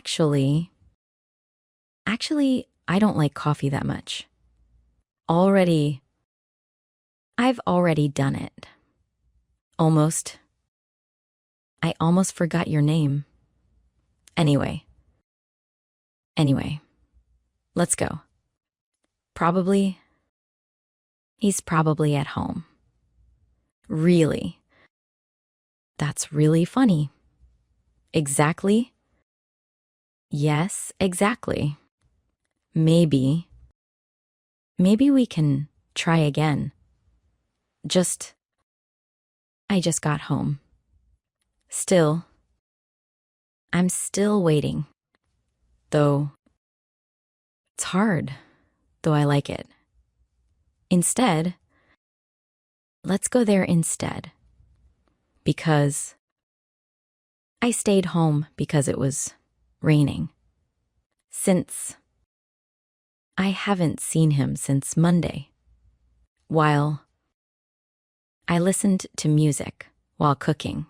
Actually, actually, I don't like coffee that much. Already, I've already done it. Almost. I almost forgot your name. Anyway, anyway, let's go. Probably, he's probably at home. Really? That's really funny. Exactly? Yes, exactly. Maybe. Maybe we can try again. Just, I just got home. Still, I'm still waiting. Though, it's hard, though I like it. Instead, let's go there instead. Because I stayed home because it was raining. Since I haven't seen him since Monday. While I listened to music while cooking.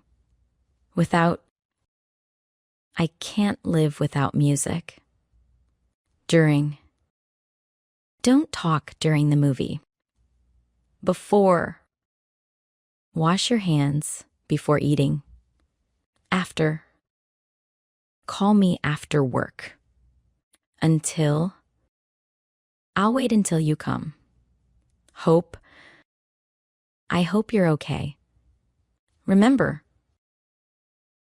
I can't live without music. Don't talk during the movie. Before, wash your hands before eating. After, call me after work. I'll wait until you come. I hope you're okay. Remember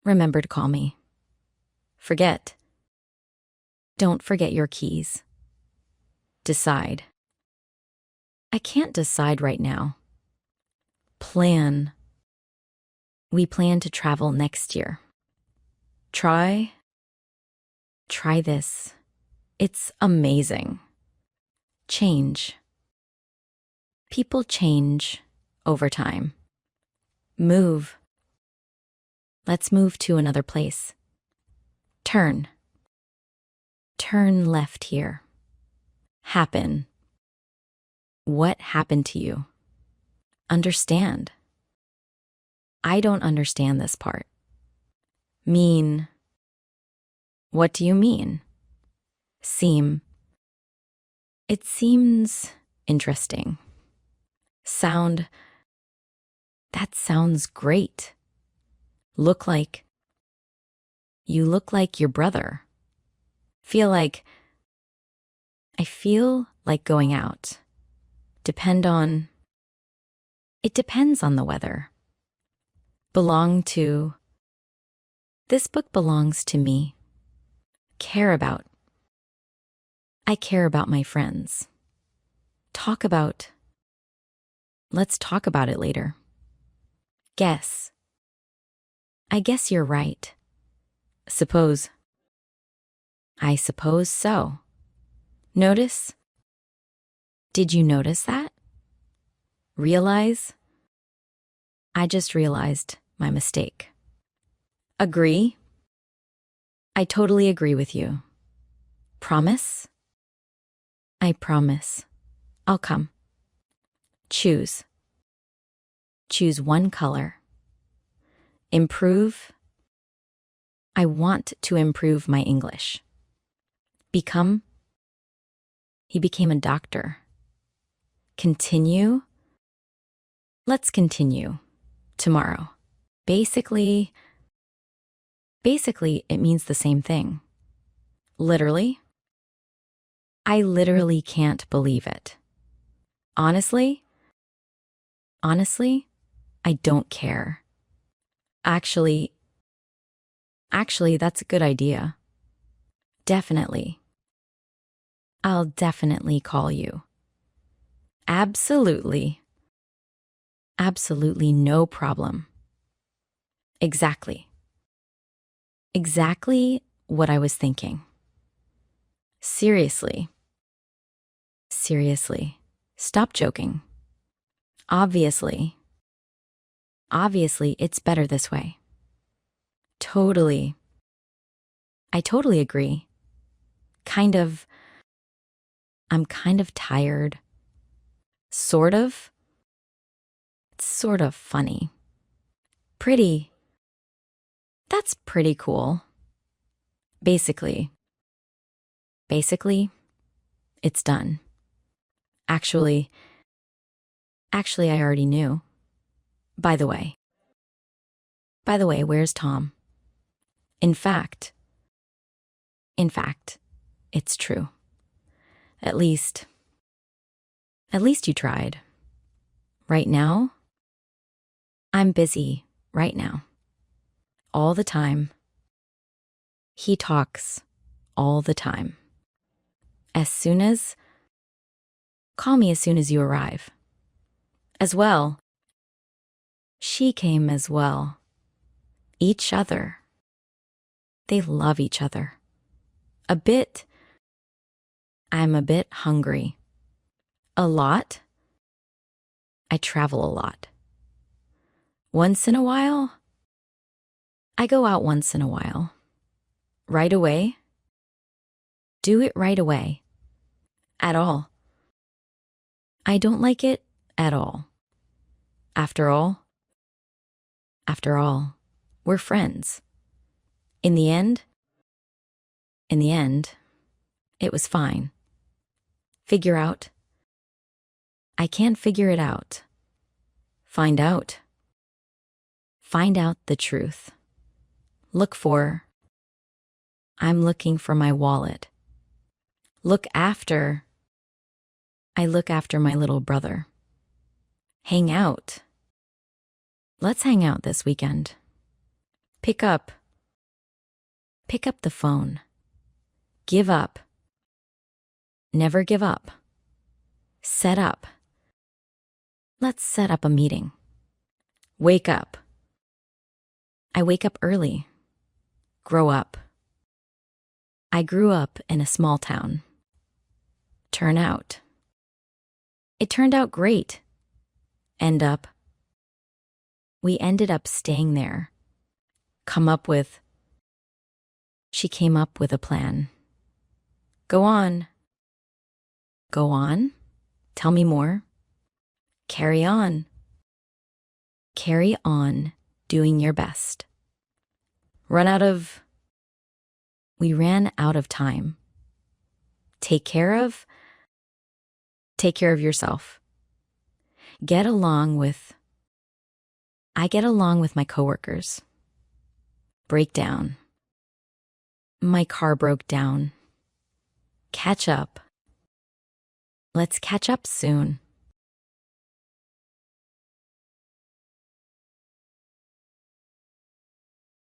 to call me. Don't forget your keys. Decide. I can't decide right now. We plan to travel next year. Try this. It's amazing. Change. People change over time. Move. Let's move to another place. Turn left here. Happen. What happened to you? Understand. I don't understand this part. Mean. What do you mean? Seem. It seems interesting. Sound. That sounds great. You look like your brother. I feel like going out. It depends on the weather. This book belongs to me. I care about my friends. Let's talk about it later. Guess. I guess you're right. I suppose so. Notice? Did you notice that? Realize? I just realized my mistake. Agree? I totally agree with you. Promise? I promise. I'll come. Choose. Choose one color. Improve. I want to improve my English. Become. He became a doctor. Continue. Let's continue. Tomorrow. Basically, it means the same thing. Literally. I literally can't believe it. Honestly, I don't care. Actually, that's a good idea. Definitely. I'll definitely call you. Absolutely. Absolutely no problem. Exactly. Exactly what I was thinking. Seriously. Stop joking. Obviously, it's better this way. Totally. I totally agree. I'm kind of tired. Sort of. It's sort of funny. Pretty. That's pretty cool. Basically, it's done. Actually, I already knew. By the way, where's Tom? In fact, it's true. At least you tried. Right now, I'm busy right now. All the time. He talks all the time. Call me as soon as you arrive. As well, she came as well. Each other. They love each other. I'm a bit hungry. A lot. I travel a lot. Once in a while, I go out once in a while. Right away. Do it right away. At all. I don't like it at all. After all, we're friends. In the end, it was fine. Figure out. I can't figure it out. Find out. Find out the truth. I'm looking for my wallet. I look after my little brother. Hang out. Let's hang out this weekend. Pick up the phone. Give up. Never give up. Set up. Let's set up a meeting. Wake up. I wake up early. Grow up. I grew up in a small town. Turn out. It turned out great. We ended up staying there. She came up with a plan. Go on. Go on? Tell me more. Carry on. Carry on doing your best. We ran out of time. Take care of yourself. I get along with my coworkers. Break down. My car broke down. Catch up. Let's catch up soon.